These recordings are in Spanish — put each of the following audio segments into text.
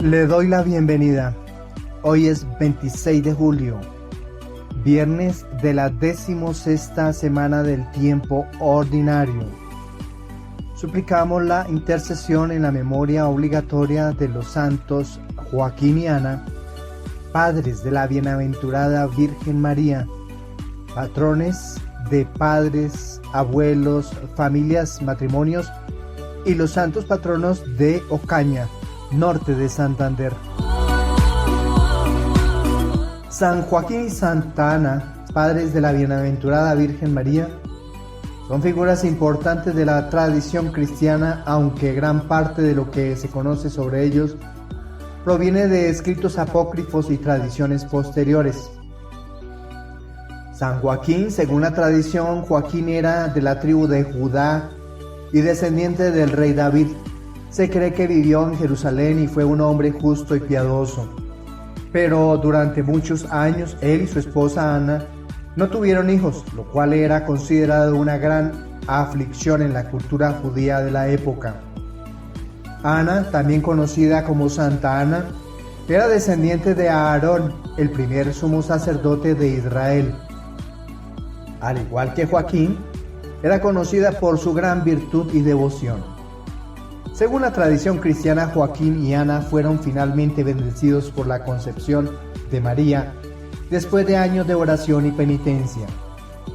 Le doy la bienvenida. Hoy es 26 de julio, viernes de la 16ª semana del tiempo ordinario. Suplicamos la intercesión en la memoria obligatoria de los santos Joaquín y Ana, padres de la bienaventurada Virgen María, patrones de padres, abuelos, familias, matrimonios y los santos patronos de Ocaña, norte de Santander. San Joaquín y Santa Ana, padres de la bienaventurada Virgen María, son figuras importantes de la tradición cristiana, aunque gran parte de lo que se conoce sobre ellos proviene de escritos apócrifos y tradiciones posteriores. San Joaquín, según la tradición, Joaquín era de la tribu de Judá y descendiente del rey David. Se cree que vivió en Jerusalén y fue un hombre justo y piadoso. Pero durante muchos años él y su esposa Ana no tuvieron hijos, lo cual era considerado una gran aflicción en la cultura judía de la época. Ana, también conocida como Santa Ana, era descendiente de Aarón, el primer sumo sacerdote de Israel. Al igual que Joaquín, era conocida por su gran virtud y devoción. Según la tradición cristiana, Joaquín y Ana fueron finalmente bendecidos por la concepción de María después de años de oración y penitencia.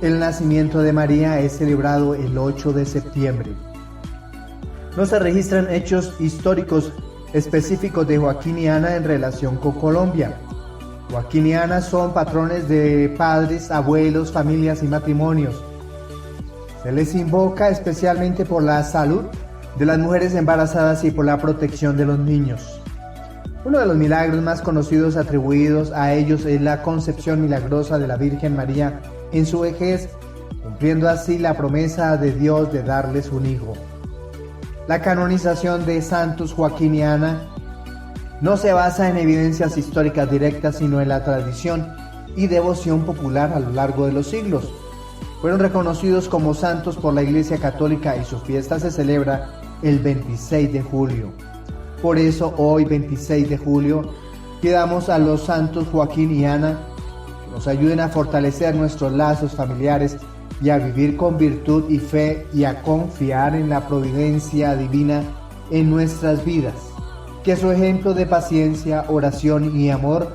El nacimiento de María es celebrado el 8 de septiembre. No se registran hechos históricos específicos de Joaquín y Ana en relación con Colombia. Joaquín y Ana son patrones de padres, abuelos, familias y matrimonios. Se les invoca especialmente por la salud de las mujeres embarazadas y por la protección de los niños. Uno de los milagros más conocidos atribuidos a ellos es la concepción milagrosa de la Virgen María en su vejez, cumpliendo así la promesa de Dios de darles un hijo. La canonización de santos Joaquín y Ana no se basa en evidencias históricas directas, sino en la tradición y devoción popular a lo largo de los siglos. Fueron reconocidos como santos por la Iglesia Católica y su fiesta se celebra el 26 de julio. Por eso hoy, 26 de julio, pidamos a los santos Joaquín y Ana que nos ayuden a fortalecer nuestros lazos familiares y a vivir con virtud y fe y a confiar en la providencia divina en nuestras vidas. Que su ejemplo de paciencia, oración y amor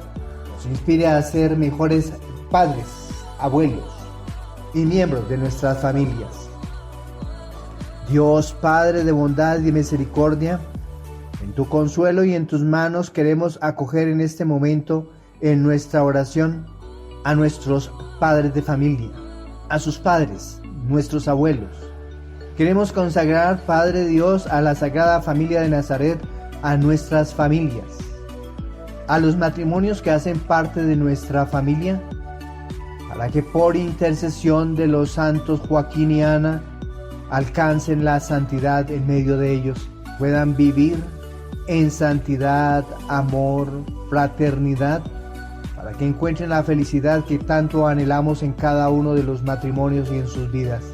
nos inspire a ser mejores padres, abuelos y miembros de nuestras familias. Dios Padre de bondad y misericordia, en tu consuelo y en tus manos queremos acoger en este momento en nuestra oración a nuestros padres de familia, a sus padres, nuestros abuelos. Queremos consagrar, Padre Dios, a la Sagrada Familia de Nazaret, a nuestras familias, a los matrimonios que hacen parte de nuestra familia, para que por intercesión de los santos Joaquín y Ana alcancen la santidad en medio de ellos, puedan vivir en santidad, amor, fraternidad, para que encuentren la felicidad que tanto anhelamos en cada uno de los matrimonios y en sus vidas.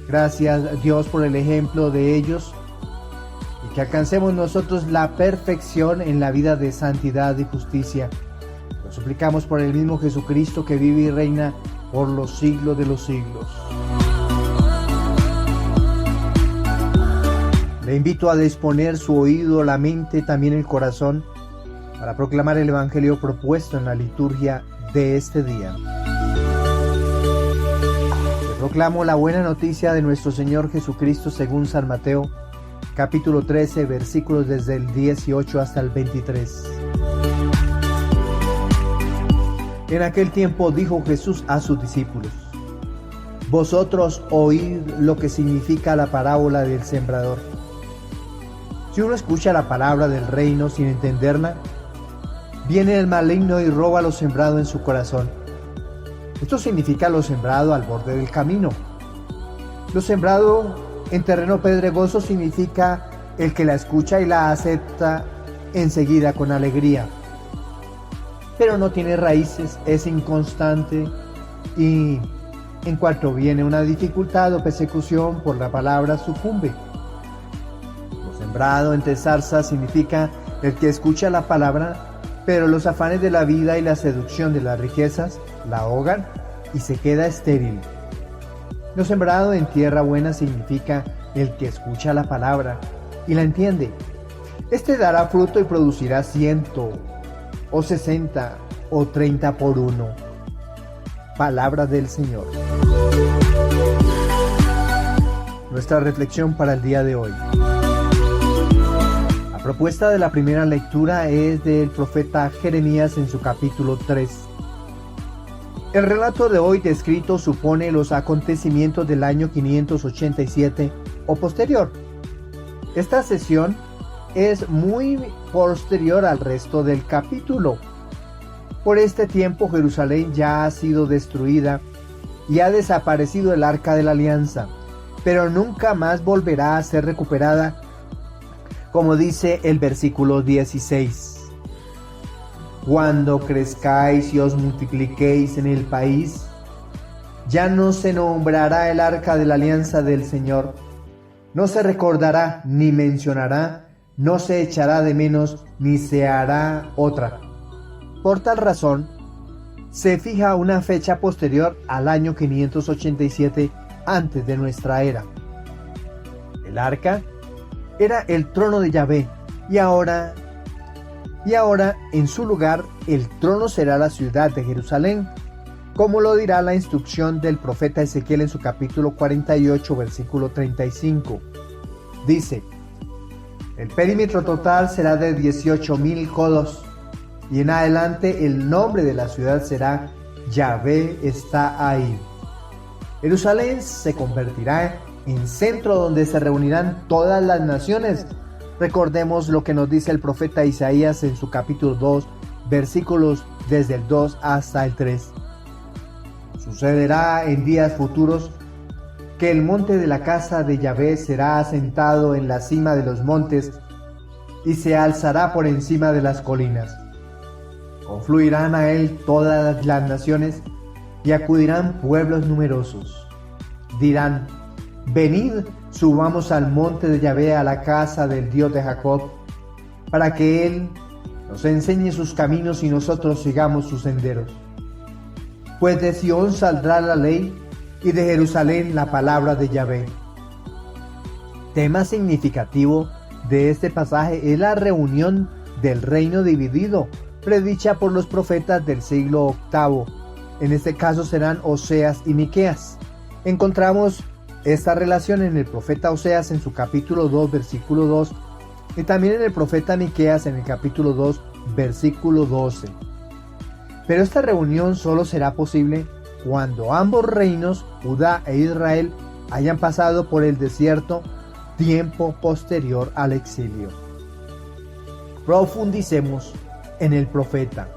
Gracias, Dios, por el ejemplo de ellos y que alcancemos nosotros la perfección en la vida de santidad y justicia. Lo suplicamos por el mismo Jesucristo que vive y reina por los siglos de los siglos. Le invito a disponer su oído, la mente, también el corazón, para proclamar el Evangelio propuesto en la liturgia de este día. Le proclamo la buena noticia de nuestro Señor Jesucristo según San Mateo, capítulo 13, versículos desde el 18 hasta el 23. En aquel tiempo dijo Jesús a sus discípulos: vosotros oíd lo que significa la parábola del sembrador. Si uno escucha la palabra del reino sin entenderla, viene el maligno y roba lo sembrado en su corazón. Esto significa lo sembrado al borde del camino. Lo sembrado en terreno pedregoso significa el que la escucha y la acepta enseguida con alegría, pero no tiene raíces, es inconstante y en cuanto viene una dificultad o persecución por la palabra sucumbe. Lo sembrado entre zarzas significa El que escucha la palabra, pero los afanes de la vida y la seducción de las riquezas la ahogan y se queda estéril. Lo sembrado en tierra buena significa el que escucha la palabra y la entiende. Este dará fruto y producirá 100 o 60 o 30 por uno. Palabra del Señor. Nuestra reflexión para el día de hoy. La propuesta de la primera lectura es del profeta Jeremías en su capítulo 3. El relato de hoy descrito supone los acontecimientos del año 587 o posterior. Esta sesión es muy posterior al resto del capítulo. Por este tiempo Jerusalén ya ha sido destruida y ha desaparecido el Arca de la Alianza, pero nunca más volverá a ser recuperada, como dice el versículo 16. Cuando crezcáis y os multipliquéis en el país, ya no se nombrará el Arca de la Alianza del Señor, no se recordará ni mencionará, no se echará de menos ni se hará otra. Por tal razón, se fija una fecha posterior al año 587 antes de nuestra era. El arca era el trono de Yahvé y ahora en su lugar el trono será la ciudad de Jerusalén, como lo dirá la instrucción del profeta Ezequiel en su capítulo 48, versículo 35. Dice: el perímetro total será de 18,000 codos, y en adelante el nombre de la ciudad será Yahvé está ahí. Jerusalén se convertirá en centro donde se reunirán todas las naciones. Recordemos lo que nos dice el profeta Isaías en su capítulo 2, versículos desde el 2 hasta el 3. Sucederá en días futuros que el monte de la casa de Yahvé será asentado en la cima de los montes y se alzará por encima de las colinas. Confluirán a él todas las naciones y acudirán pueblos numerosos. Dirán: venid, subamos al monte de Yahvé, a la casa del Dios de Jacob, para que él nos enseñe sus caminos y nosotros sigamos sus senderos. Pues de Sión saldrá la ley y de Jerusalén la palabra de Yahvé. Tema significativo de este pasaje es la reunión del reino dividido, predicha por los profetas del siglo VIII. En este caso serán Oseas y Miqueas. Encontramos esta relación en el profeta Oseas en su capítulo 2, versículo 2, y también en el profeta Miqueas en el capítulo 2, versículo 12. Pero esta reunión solo será posible cuando ambos reinos, Judá e Israel, hayan pasado por el desierto, tiempo posterior al exilio. Profundicemos en el profeta.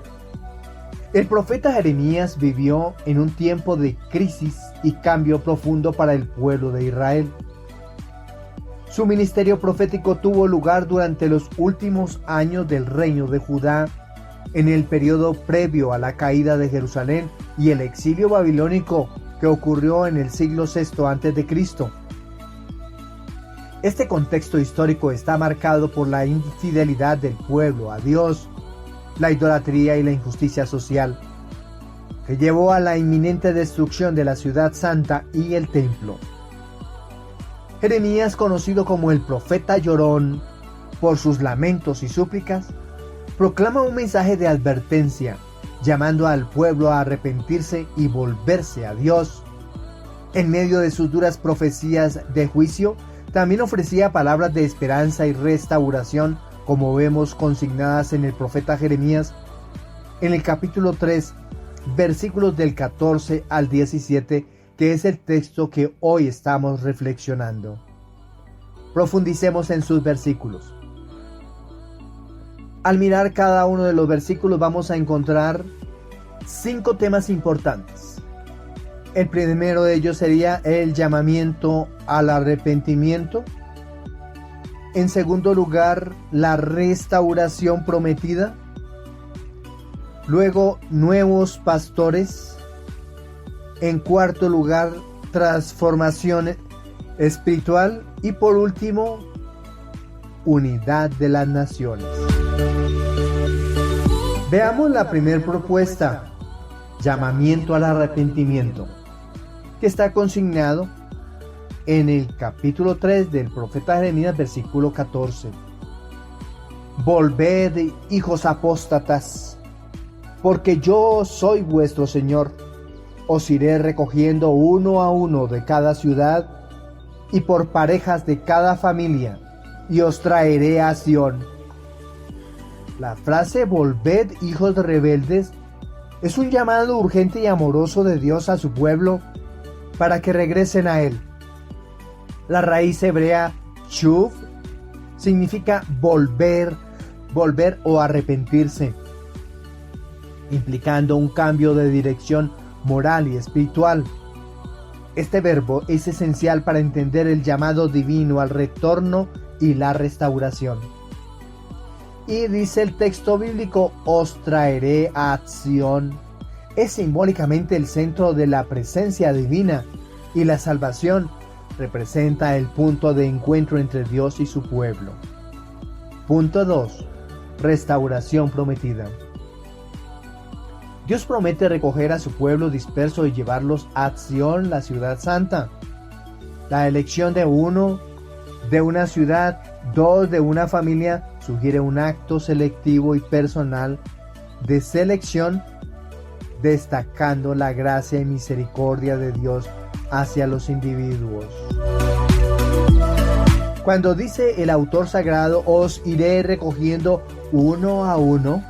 El profeta Jeremías vivió en un tiempo de crisis y cambio profundo para el pueblo de Israel. Su ministerio profético tuvo lugar durante los últimos años del reino de Judá, en el periodo previo a la caída de Jerusalén y el exilio babilónico que ocurrió en el siglo VI a.C. Este contexto histórico está marcado por la infidelidad del pueblo a Dios, la idolatría y la injusticia social, que llevó a la inminente destrucción de la ciudad santa y el templo. Jeremías, conocido como el profeta llorón por sus lamentos y súplicas, proclama un mensaje de advertencia, llamando al pueblo a arrepentirse y volverse a Dios. En medio de sus duras profecías de juicio, también ofrecía palabras de esperanza y restauración, como vemos consignadas en el profeta Jeremías, en el capítulo 3, versículos del 14 al 17, que es el texto que hoy estamos reflexionando. Profundicemos en sus versículos. Al mirar cada uno de los versículos vamos a encontrar 5 temas importantes. El primero de ellos sería el llamamiento al arrepentimiento. En segundo lugar, la restauración prometida. Luego, nuevos pastores. En cuarto lugar, transformación espiritual. Y por último, unidad de las naciones. Veamos la primera propuesta, llamamiento al arrepentimiento, que está consignado en el capítulo 3 del profeta Jeremías, versículo 14. Volved, hijos apóstatas, porque yo soy vuestro Señor. Os iré recogiendo uno a uno de cada ciudad y por parejas de cada familia, y os traeré a Sión. La frase volved, hijos rebeldes, es un llamado urgente y amoroso de Dios a su pueblo para que regresen a Él. La raíz hebrea shuv significa volver o arrepentirse, implicando un cambio de dirección moral y espiritual. Este verbo es esencial para entender el llamado divino al retorno y la restauración. Y dice el texto bíblico, os traeré a Sión. Es simbólicamente el centro de la presencia divina, y la salvación representa el punto de encuentro entre Dios y su pueblo. Punto 2. Restauración prometida. Dios promete recoger a su pueblo disperso y llevarlos a Sión, la ciudad santa. La elección de uno, de una ciudad, dos, de una familia, sugiere un acto selectivo y personal de selección, destacando la gracia y misericordia de Dios hacia los individuos. Cuando dice el autor sagrado, os iré recogiendo uno a uno,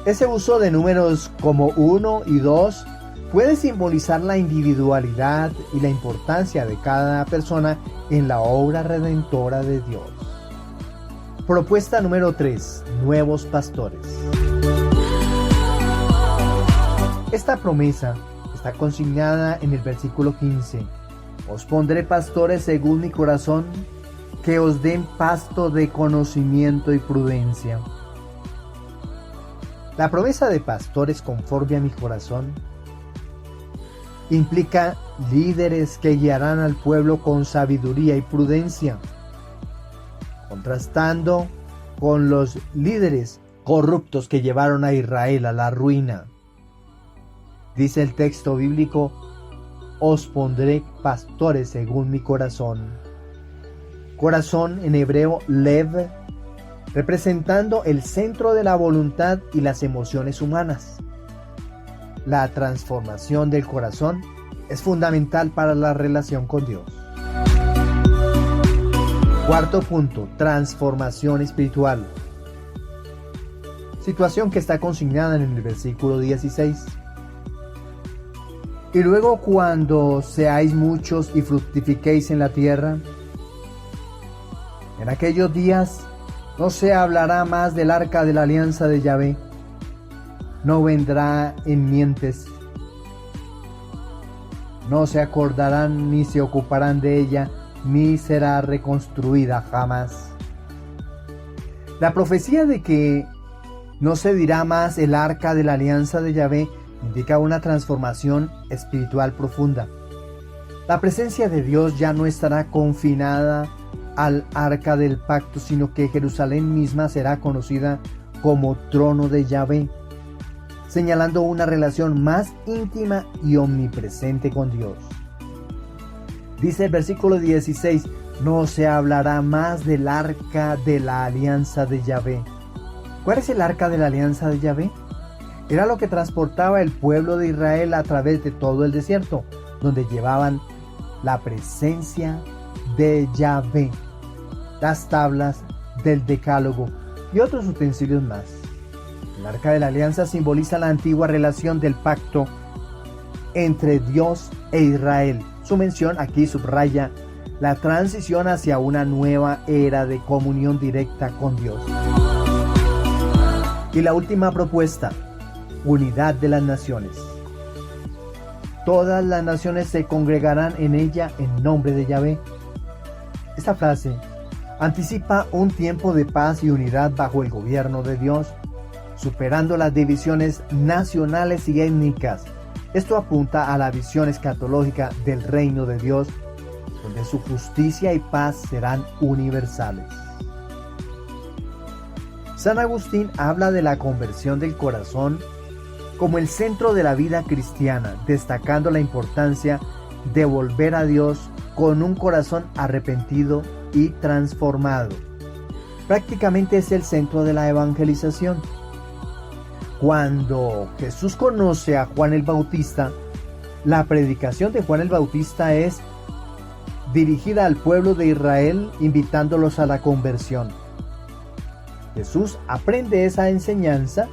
ese uso de números como 1 y 2 puede simbolizar la individualidad y la importancia de cada persona en la obra redentora de Dios. Propuesta número 3. Nuevos pastores. Esta promesa está consignada en el versículo 15. Os pondré pastores según mi corazón, que os den pasto de conocimiento y prudencia. La promesa de pastores conforme a mi corazón implica líderes que guiarán al pueblo con sabiduría y prudencia, contrastando con los líderes corruptos que llevaron a Israel a la ruina. Dice el texto bíblico, os pondré pastores según mi corazón. Corazón en hebreo lev, representando el centro de la voluntad y las emociones humanas. La transformación del corazón es fundamental para la relación con Dios. Cuarto punto, transformación espiritual. Situación que está consignada en el versículo 16. Y luego cuando seáis muchos y fructifiquéis en la tierra, en aquellos días no se hablará más del arca de la alianza de Yahvé, no vendrá en mientes, no se acordarán ni se ocuparán de ella, ni será reconstruida jamás. La profecía de que no se dirá más el arca de la alianza de Yahvé indica una transformación espiritual profunda. La presencia de Dios ya no estará confinada al arca del pacto, sino que Jerusalén misma será conocida como trono de Yahvé, señalando una relación más íntima y omnipresente con Dios. Dice el versículo 16, no se hablará más del arca de la alianza de Yahvé. ¿Cuál es el arca de la alianza de Yahvé? Era lo que transportaba el pueblo de Israel a través de todo el desierto, donde llevaban la presencia de Yahvé, las tablas del decálogo y otros utensilios más. El arca de la alianza simboliza la antigua relación del pacto entre Dios e Israel. Su mención aquí subraya la transición hacia una nueva era de comunión directa con Dios. Y la última propuesta, unidad de las naciones. Todas las naciones se congregarán en ella en nombre de Yahvé. Esta frase anticipa un tiempo de paz y unidad bajo el gobierno de Dios, superando las divisiones nacionales y étnicas. Esto apunta a la visión escatológica del reino de Dios, donde su justicia y paz serán universales. San Agustín habla de la conversión del corazón como el centro de la vida cristiana, destacando la importancia de volver a Dios con un corazón arrepentido y transformado. Prácticamente es el centro de la evangelización. Cuando Jesús conoce a Juan el Bautista, la predicación de Juan el Bautista es dirigida al pueblo de Israel, invitándolos a la conversión. Jesús aprende esa enseñanza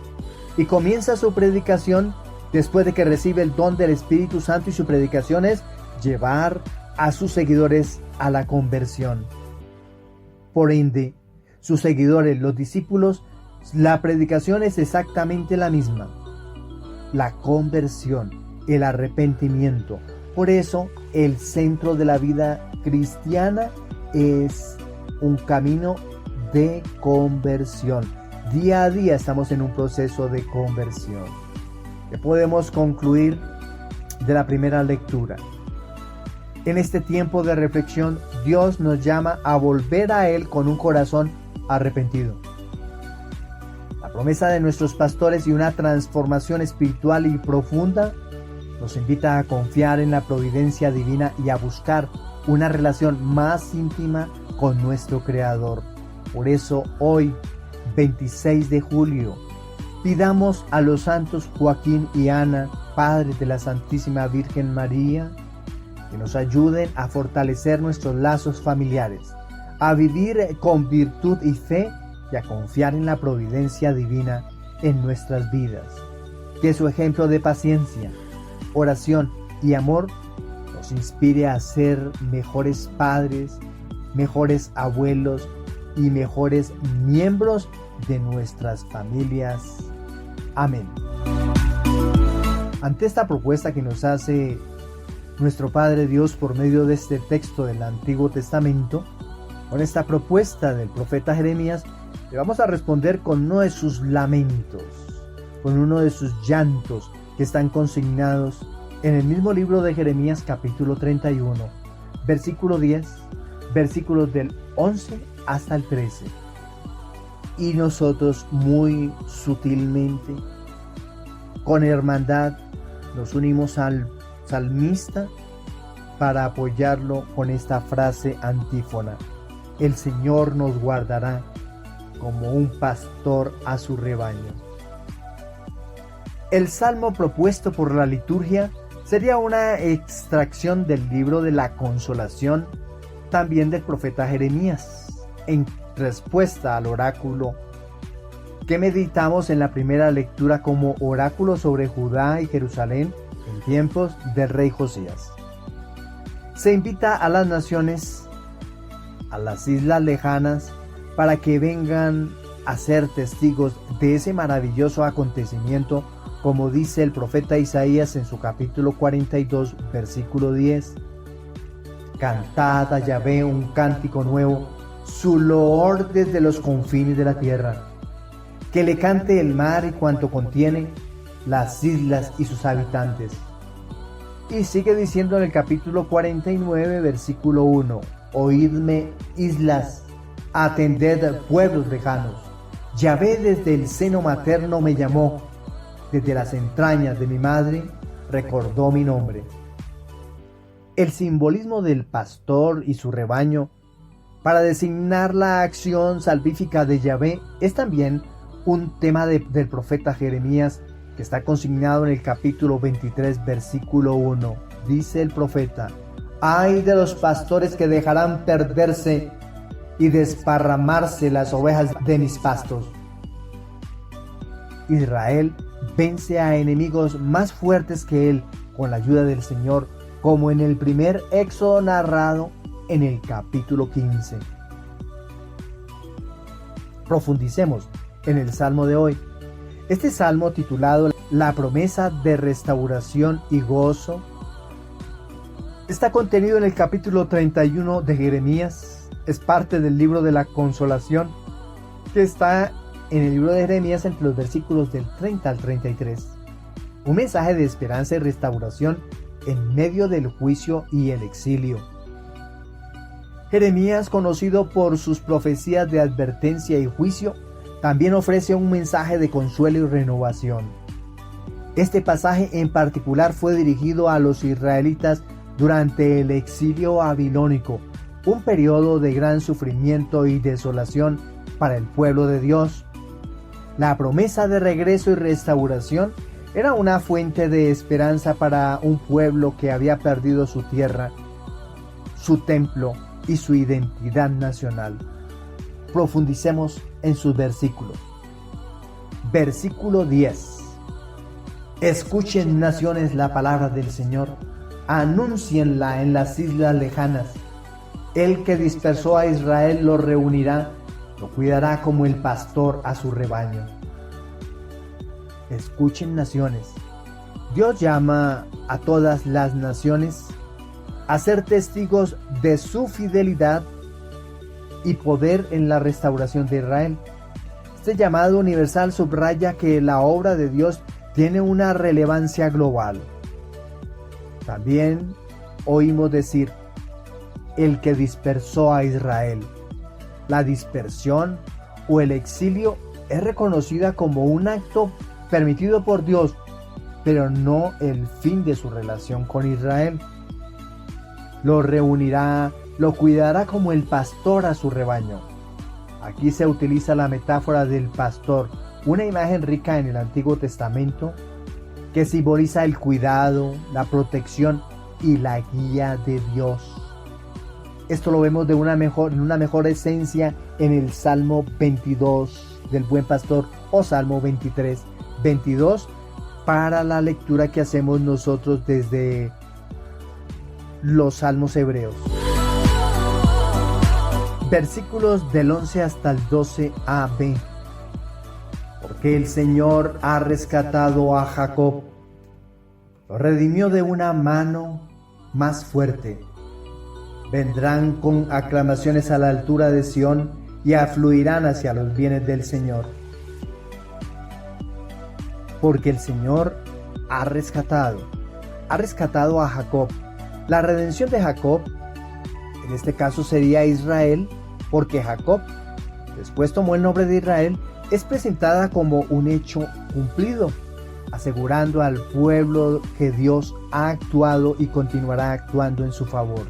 y comienza su predicación después de que recibe el don del Espíritu Santo, y su predicación es llevar a sus seguidores a la conversión. Por ende, sus seguidores, los discípulos, la predicación es exactamente la misma: la conversión, el arrepentimiento. Por eso, el centro de la vida cristiana es un camino de conversión. Día a día estamos en un proceso de conversión. ¿Qué podemos concluir de la primera lectura? En este tiempo de reflexión, Dios nos llama a volver a Él con un corazón arrepentido. La promesa de nuestros pastores y una transformación espiritual y profunda nos invita a confiar en la providencia divina y a buscar una relación más íntima con nuestro Creador. Por eso hoy, 26 de julio, pidamos a los santos Joaquín y Ana, padres de la Santísima Virgen María, que nos ayuden a fortalecer nuestros lazos familiares, a vivir con virtud y fe y a confiar en la providencia divina en nuestras vidas. Que su ejemplo de paciencia, oración y amor nos inspire a ser mejores padres, mejores abuelos y mejores miembros de nuestras familias. Amén. Ante esta propuesta que nos hace nuestro Padre Dios por medio de este texto del Antiguo Testamento, con esta propuesta del profeta Jeremías, le vamos a responder con uno de sus lamentos, con uno de sus llantos que están consignados en el mismo libro de Jeremías, capítulo 31, versículo 10, versículos del 11 hasta el 13. Y nosotros muy sutilmente, con hermandad, nos unimos al salmista para apoyarlo con esta frase antífona: el Señor nos guardará como un pastor a su rebaño. El salmo propuesto por la liturgia sería una extracción del libro de la Consolación, también del profeta Jeremías, en respuesta al oráculo que meditamos en la primera lectura como oráculo sobre Judá y Jerusalén en tiempos del rey Josías. Se invita a las naciones, a las islas lejanas, para que vengan a ser testigos de ese maravilloso acontecimiento, como dice el profeta Isaías en su capítulo 42, versículo 10. Cantad a Yahvé un cántico nuevo, su loor desde los confines de la tierra. Que le cante el mar y cuanto contiene, las islas y sus habitantes. Y sigue diciendo en el capítulo 49, versículo 1, oídme, islas, atended, pueblos lejanos. Yahvé desde el seno materno me llamó, desde las entrañas de mi madre recordó mi nombre. El simbolismo del pastor y su rebaño para designar la acción salvífica de Yahvé es también un tema del profeta Jeremías, que está consignado en el capítulo 23, versículo 1. Dice el profeta: ay de los pastores que dejarán perderse y desparramarse las ovejas de mis pastos. Israel vence a enemigos más fuertes que él con la ayuda del Señor, como en el primer éxodo narrado en el capítulo 15. Profundicemos en el salmo de hoy. Este salmo, titulado La promesa de restauración y gozo, está contenido en el capítulo 31 de Jeremías. Es parte del libro de la Consolación, que está en el libro de Jeremías entre los versículos del 30 al 33. Un mensaje de esperanza y restauración en medio del juicio y el exilio. Jeremías, conocido por sus profecías de advertencia y juicio, también ofrece un mensaje de consuelo y renovación. Este pasaje en particular fue dirigido a los israelitas durante el exilio babilónico, un periodo de gran sufrimiento y desolación para el pueblo de Dios. La promesa de regreso y restauración era una fuente de esperanza para un pueblo que había perdido su tierra, su templo y su identidad nacional. Profundicemos en sus versículos. Versículo 10. Escuchen, naciones, la palabra del Señor, anúncienla en las islas lejanas. El que dispersó a Israel lo reunirá, lo cuidará como el pastor a su rebaño. Escuchen, naciones. Dios llama a todas las naciones a ser testigos de su fidelidad y poder en la restauración de Israel. Este llamado universal subraya que la obra de Dios tiene una relevancia global. También oímos decir, el que dispersó a Israel. La dispersión o el exilio es reconocida como un acto permitido por Dios, pero no el fin de su relación con Israel. Lo reunirá, lo cuidará como el pastor a su rebaño. Aquí se utiliza la metáfora del pastor, una imagen rica en el Antiguo Testamento que simboliza el cuidado, la protección y la guía de Dios. Esto lo vemos en una mejor esencia en el Salmo 22 del Buen Pastor o Salmo 22 para la lectura que hacemos nosotros desde los Salmos hebreos. Versículos del 11 hasta el 12a-b. Porque el Señor ha rescatado a Jacob, lo redimió de una mano más fuerte. Vendrán con aclamaciones a la altura de Sión y afluirán hacia los bienes del Señor. Porque el Señor ha rescatado a Jacob. La redención de Jacob, en este caso sería Israel, porque Jacob, después tomó el nombre de Israel, es presentada como un hecho cumplido, asegurando al pueblo que Dios ha actuado y continuará actuando en su favor.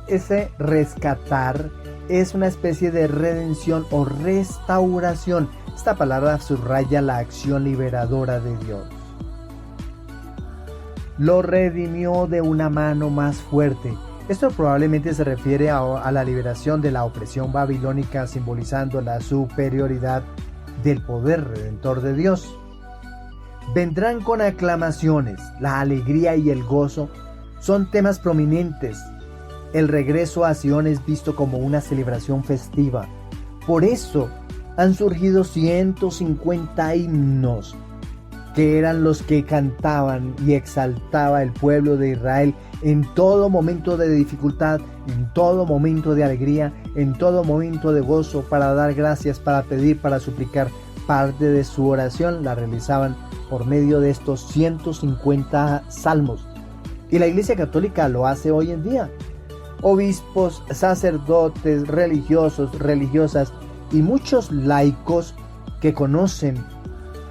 Ese rescatar es una especie de redención o restauración. Esta palabra subraya la acción liberadora de Dios. Lo redimió de una mano más fuerte. Esto probablemente se refiere a la liberación de la opresión babilónica, simbolizando la superioridad del poder redentor de Dios. Vendrán con aclamaciones. La alegría y el gozo son temas prominentes. El regreso a Sion es visto como una celebración festiva. Por eso han surgido 150 himnos que eran los que cantaban y exaltaba el pueblo de Israel en todo momento de dificultad, en todo momento de alegría, en todo momento de gozo, para dar gracias, para pedir, para suplicar. Parte de su oración la realizaban por medio de estos 150 salmos. Y la Iglesia Católica lo hace hoy en día. Obispos, sacerdotes, religiosos, religiosas y muchos laicos que conocen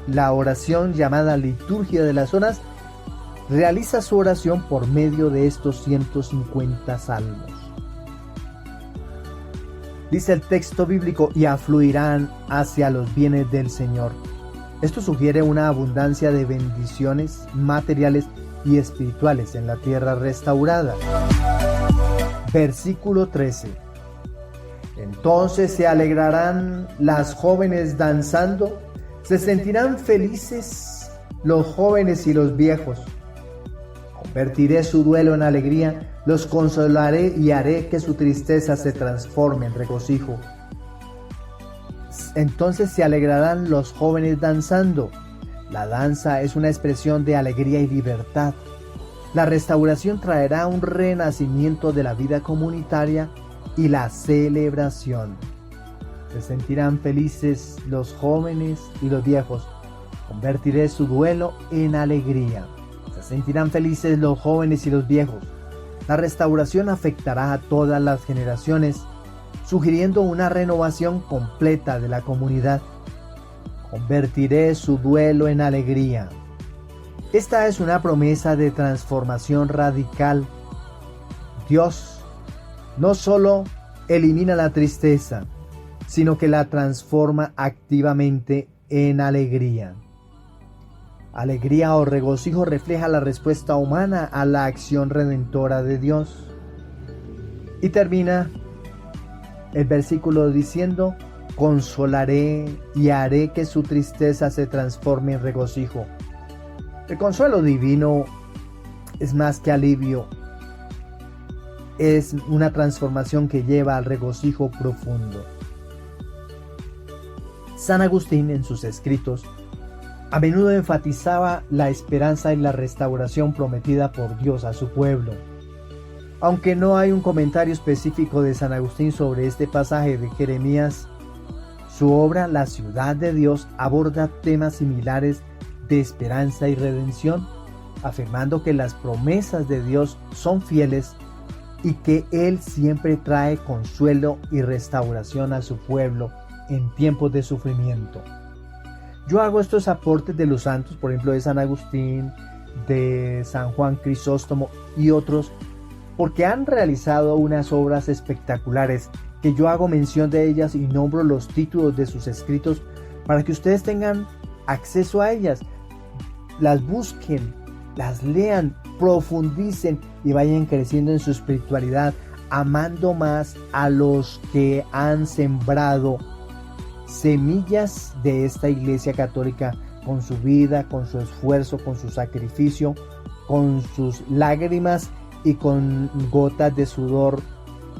la oración llamada liturgia de las horas, realiza su oración por medio de estos 150 salmos. Dice el texto bíblico, y afluirán hacia los bienes del Señor. Esto sugiere una abundancia de bendiciones materiales y espirituales en la tierra restaurada. Versículo 13. Entonces se alegrarán las jóvenes danzando, se sentirán felices los jóvenes y los viejos. Convertiré su duelo en alegría, los consolaré y haré que su tristeza se transforme en regocijo. Entonces se alegrarán los jóvenes danzando. La danza es una expresión de alegría y libertad. La restauración traerá un renacimiento de la vida comunitaria y la celebración. Se sentirán felices los jóvenes y los viejos. Convertiré su duelo en alegría. Se sentirán felices los jóvenes y los viejos. La restauración afectará a todas las generaciones sugiriendo una renovación completa de la comunidad. Convertiré su duelo en alegría. Esta es una promesa de transformación radical. Dios no solo elimina la tristeza, sino que la transforma activamente en alegría. Alegría o regocijo refleja la respuesta humana a la acción redentora de Dios. Y termina el versículo diciendo: consolaré y haré que su tristeza se transforme en regocijo. El consuelo divino es más que alivio, es una transformación que lleva al regocijo profundo. San Agustín, en sus escritos, a menudo enfatizaba la esperanza y la restauración prometida por Dios a su pueblo. Aunque no hay un comentario específico de San Agustín sobre este pasaje de Jeremías, su obra La ciudad de Dios aborda temas similares de esperanza y redención, afirmando que las promesas de Dios son fieles y que Él siempre trae consuelo y restauración a su pueblo en tiempos de sufrimiento. Yo hago estos aportes de los santos, por ejemplo de San Agustín, de San Juan Crisóstomo y otros, porque han realizado unas obras espectaculares que yo hago mención de ellas y nombro los títulos de sus escritos para que ustedes tengan acceso a ellas, las busquen, las lean, profundicen y vayan creciendo en su espiritualidad, amando más a los que han sembrado semillas de esta Iglesia Católica con su vida, con su esfuerzo, con su sacrificio, con sus lágrimas y con gotas de sudor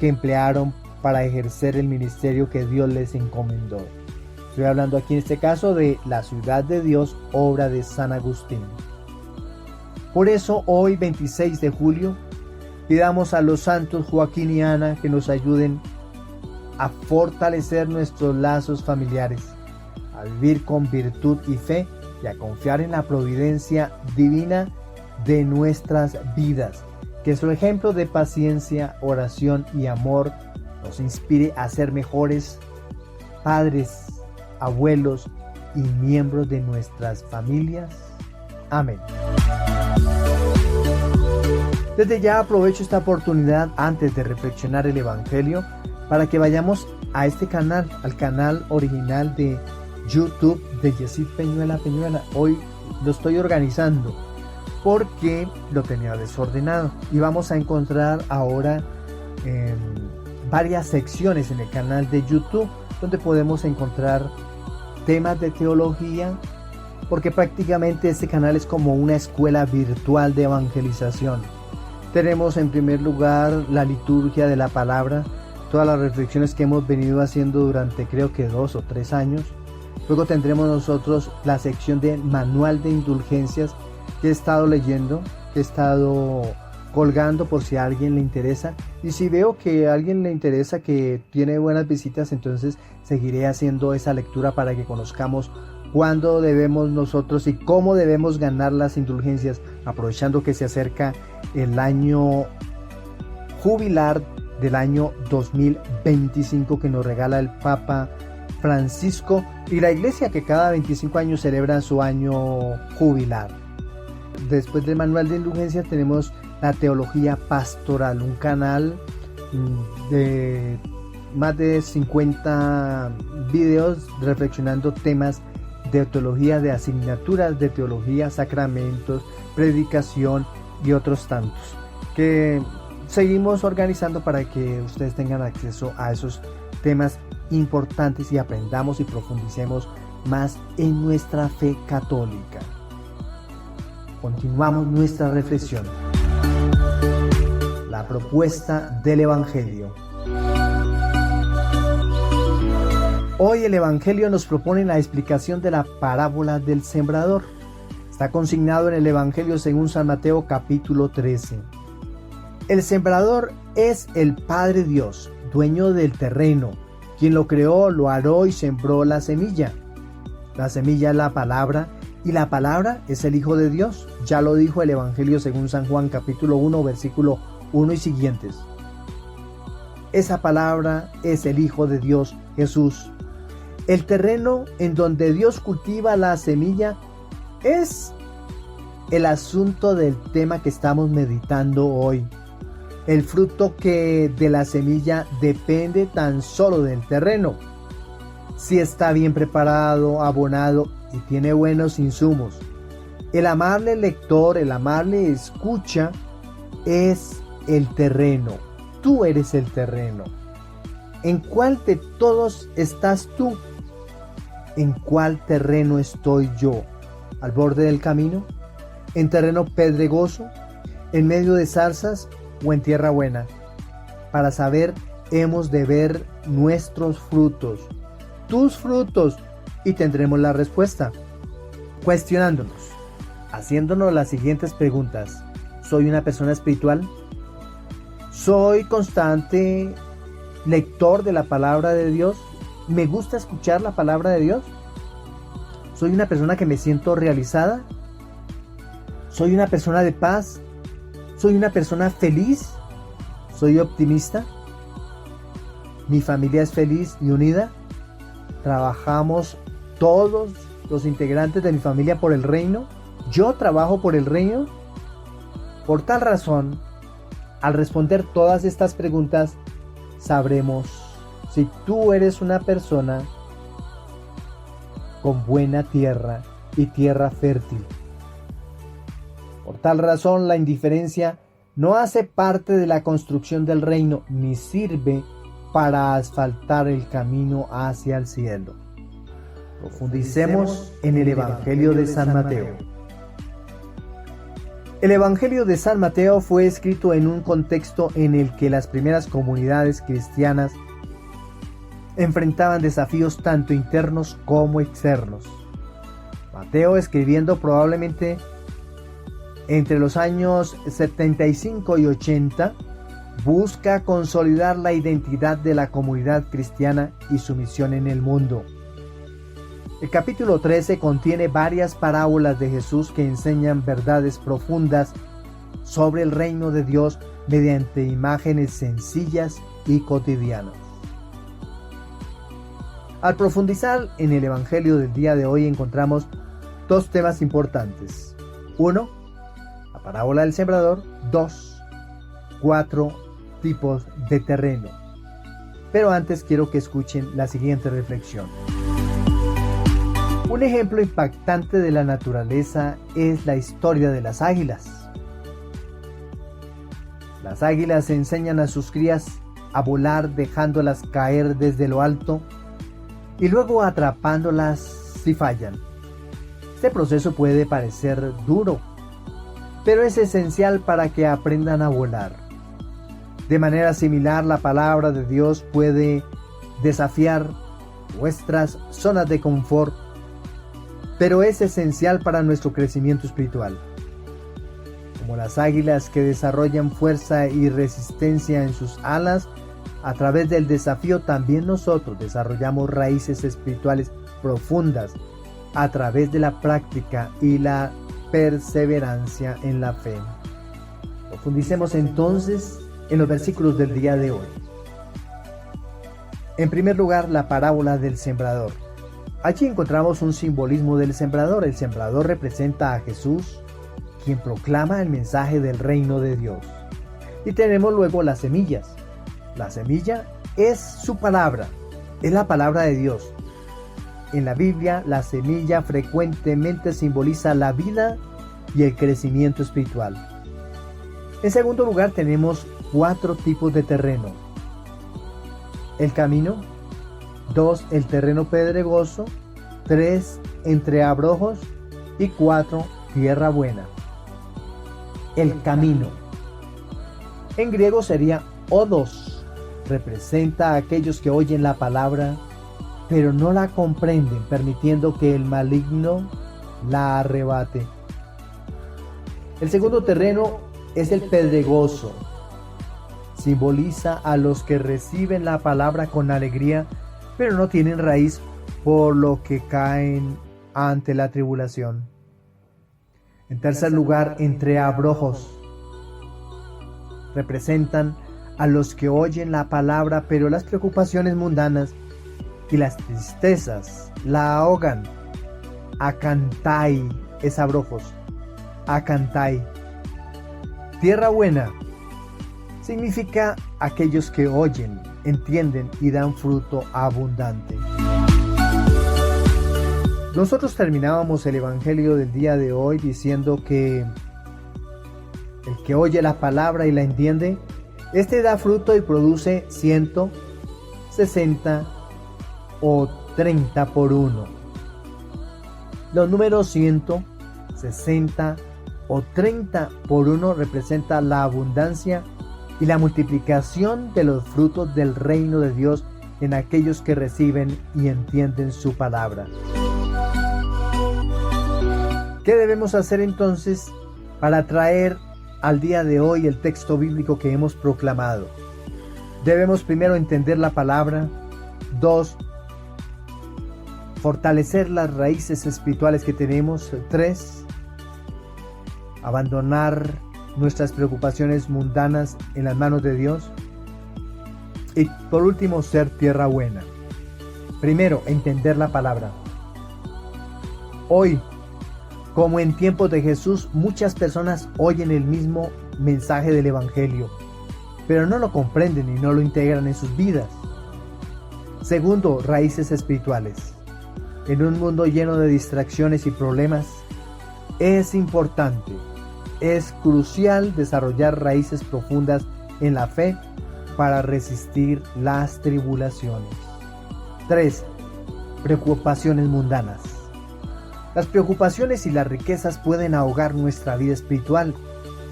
que emplearon para ejercer el ministerio que Dios les encomendó. Estoy hablando aquí en este caso de La ciudad de Dios, obra de San Agustín. Por eso hoy 26 de julio pidamos a los santos Joaquín y Ana que nos ayuden a fortalecer nuestros lazos familiares, a vivir con virtud y fe y a confiar en la providencia divina de nuestras vidas. Que su ejemplo de paciencia, oración y amor nos inspire a ser mejores padres, abuelos y miembros de nuestras familias. Amén. Desde ya aprovecho esta oportunidad antes de reflexionar el Evangelio para que vayamos a este canal, al canal original de YouTube de Yesid Peñuela. Hoy lo estoy organizando porque lo tenía desordenado y vamos a encontrar ahora varias secciones en el canal de YouTube donde podemos encontrar temas de teología, porque prácticamente este canal es como una escuela virtual de evangelización. Tenemos en primer lugar la liturgia de la palabra, todas las reflexiones que hemos venido haciendo durante creo que 2 o 3 años. Luego tendremos nosotros la sección de manual de indulgencias que he estado leyendo, que he estado colgando por si a alguien le interesa, y si veo que a alguien le interesa, que tiene buenas visitas, entonces seguiré haciendo esa lectura para que conozcamos cuándo debemos nosotros y cómo debemos ganar las indulgencias, aprovechando que se acerca el año jubilar del año 2025 que nos regala el Papa Francisco y la Iglesia, que cada 25 años celebra su año jubilar. Después del manual de indulgencias tenemos la teología pastoral, un canal de más de 50 videos reflexionando temas de teología, de asignaturas de teología, sacramentos, predicación y otros tantos, que seguimos organizando para que ustedes tengan acceso a esos temas importantes y aprendamos y profundicemos más en nuestra fe católica. Continuamos nuestra reflexión. La propuesta del Evangelio. Hoy el Evangelio nos propone la explicación de la parábola del sembrador. Está consignado en el Evangelio según San Mateo capítulo 13. El sembrador es el Padre Dios, dueño del terreno, quien lo creó, lo aró y sembró la semilla. La semilla es la palabra y la palabra es el Hijo de Dios. Ya lo dijo el Evangelio según San Juan capítulo 1 versículo 1 y siguientes. Esa palabra es el Hijo de Dios, Jesús. El terreno en donde Dios cultiva la semilla es el asunto del tema que estamos meditando hoy. El fruto que de la semilla depende tan solo del terreno. Si está bien preparado, abonado y tiene buenos insumos. El amable lector, el amable escucha es el terreno. Tú eres el terreno. ¿En cuál de todos estás tú? ¿En cuál terreno estoy yo? ¿Al borde del camino? ¿En terreno pedregoso? ¿En medio de zarzas o en tierra buena? Para saber, hemos de ver nuestros frutos, tus frutos, y tendremos la respuesta. Cuestionándonos, haciéndonos las siguientes preguntas. ¿Soy una persona espiritual? ¿Soy constante lector de la palabra de Dios? ¿Me gusta escuchar la palabra de Dios? ¿Soy una persona que me siento realizada? ¿Soy una persona de paz? ¿Soy una persona feliz? ¿Soy optimista? ¿Mi familia es feliz y unida? ¿Trabajamos todos los integrantes de mi familia por el reino? ¿Yo trabajo por el reino? Por tal razón, al responder todas estas preguntas, sabremos si tú eres una persona con buena tierra y tierra fértil. Por tal razón, la indiferencia no hace parte de la construcción del reino ni sirve para asfaltar el camino hacia el cielo. Profundicemos en el Evangelio de San Mateo. El Evangelio de San Mateo fue escrito en un contexto en el que las primeras comunidades cristianas enfrentaban desafíos tanto internos como externos. Mateo, escribiendo probablemente entre los años 75 y 80, busca consolidar la identidad de la comunidad cristiana y su misión en el mundo. El capítulo 13 contiene varias parábolas de Jesús que enseñan verdades profundas sobre el reino de Dios mediante imágenes sencillas y cotidianas. Al profundizar en el Evangelio del día de hoy encontramos dos temas importantes. 1. La parábola del sembrador. 2. 4 tipos de terreno. Pero antes quiero que escuchen la siguiente reflexión. Un ejemplo impactante de la naturaleza es la historia de las águilas. Las águilas enseñan a sus crías a volar dejándolas caer desde lo alto y luego atrapándolas si fallan. Este proceso puede parecer duro, pero es esencial para que aprendan a volar. De manera similar, la palabra de Dios puede desafiar vuestras zonas de confort, pero es esencial para nuestro crecimiento espiritual. Como las águilas que desarrollan fuerza y resistencia en sus alas, a través del desafío también nosotros desarrollamos raíces espirituales profundas a través de la práctica y la perseverancia en la fe. Profundicemos entonces en los versículos del día de hoy. En primer lugar, la parábola del sembrador. Allí encontramos un simbolismo del sembrador. El sembrador representa a Jesús, quien proclama el mensaje del reino de Dios. Y tenemos luego las semillas. La semilla es su palabra, es la palabra de Dios. En la Biblia, la semilla frecuentemente simboliza la vida y el crecimiento espiritual. En segundo lugar, tenemos 4 tipos de terreno. El camino. 2. El terreno pedregoso. 3. Entre abrojos. Y 4. Tierra buena. El camino. En griego sería odos. Representa a aquellos que oyen la palabra, pero no la comprenden, permitiendo que el maligno la arrebate. El segundo terreno es el pedregoso. Simboliza a los que reciben la palabra con alegría, pero no tienen raíz, por lo que caen ante la tribulación. En tercer lugar, entre abrojos. Representan a los que oyen la palabra, pero las preocupaciones mundanas y las tristezas la ahogan. Acantai es abrojos. Acantai. Tierra buena significa aquellos que oyen, entienden y dan fruto abundante. Nosotros terminábamos el Evangelio del día de hoy diciendo que el que oye la palabra y la entiende, este da fruto y produce 160 o 30 por 1. Los números 160 o 30 por 1 representa la abundancia y la multiplicación de los frutos del reino de Dios en aquellos que reciben y entienden su palabra. ¿Qué debemos hacer entonces para traer al día de hoy el texto bíblico que hemos proclamado? Debemos primero entender la palabra. 2. Fortalecer las raíces espirituales que tenemos. 3. Abandonar nuestras preocupaciones mundanas en las manos de Dios. Y por último, ser tierra buena. Primero, entender la palabra. Hoy, como en tiempos de Jesús, muchas personas oyen el mismo mensaje del Evangelio, pero no lo comprenden y no lo integran en sus vidas. Segundo, raíces espirituales. En un mundo lleno de distracciones y problemas, es importante, es crucial desarrollar raíces profundas en la fe para resistir las tribulaciones. 3. Preocupaciones mundanas. Las preocupaciones y las riquezas pueden ahogar nuestra vida espiritual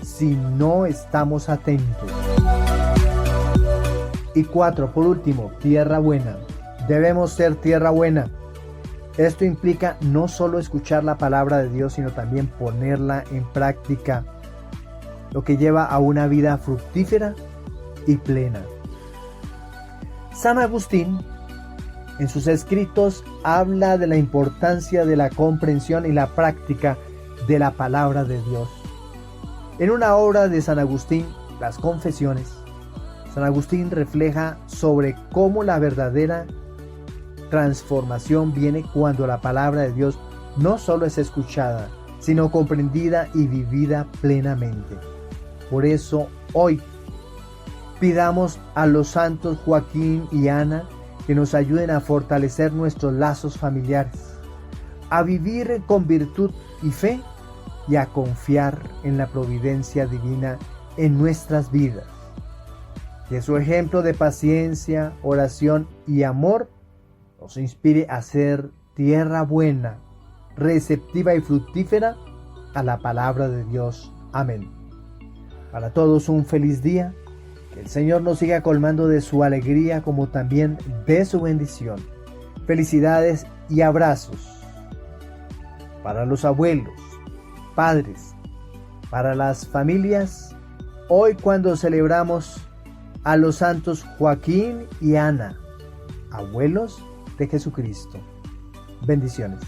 si no estamos atentos. Y 4, por último, tierra buena. Debemos ser tierra buena. Esto implica no solo escuchar la palabra de Dios, sino también ponerla en práctica, lo que lleva a una vida fructífera y plena. San Agustín, en sus escritos, habla de la importancia de la comprensión y la práctica de la palabra de Dios. En una obra de San Agustín, Las Confesiones, San Agustín refleja sobre cómo la verdadera transformación viene cuando la palabra de Dios no solo es escuchada, sino comprendida y vivida plenamente. Por eso, hoy, pidamos a los santos Joaquín y Ana que nos ayuden a fortalecer nuestros lazos familiares, a vivir con virtud y fe y a confiar en la providencia divina en nuestras vidas. Que su ejemplo de paciencia, oración y amor nos inspire a ser tierra buena, receptiva y fructífera a la palabra de Dios. Amén. Para todos un feliz día. Que el Señor nos siga colmando de su alegría como también de su bendición. Felicidades y abrazos para los abuelos, padres, para las familias, hoy cuando celebramos a los santos Joaquín y Ana, abuelos de Jesucristo. Bendiciones.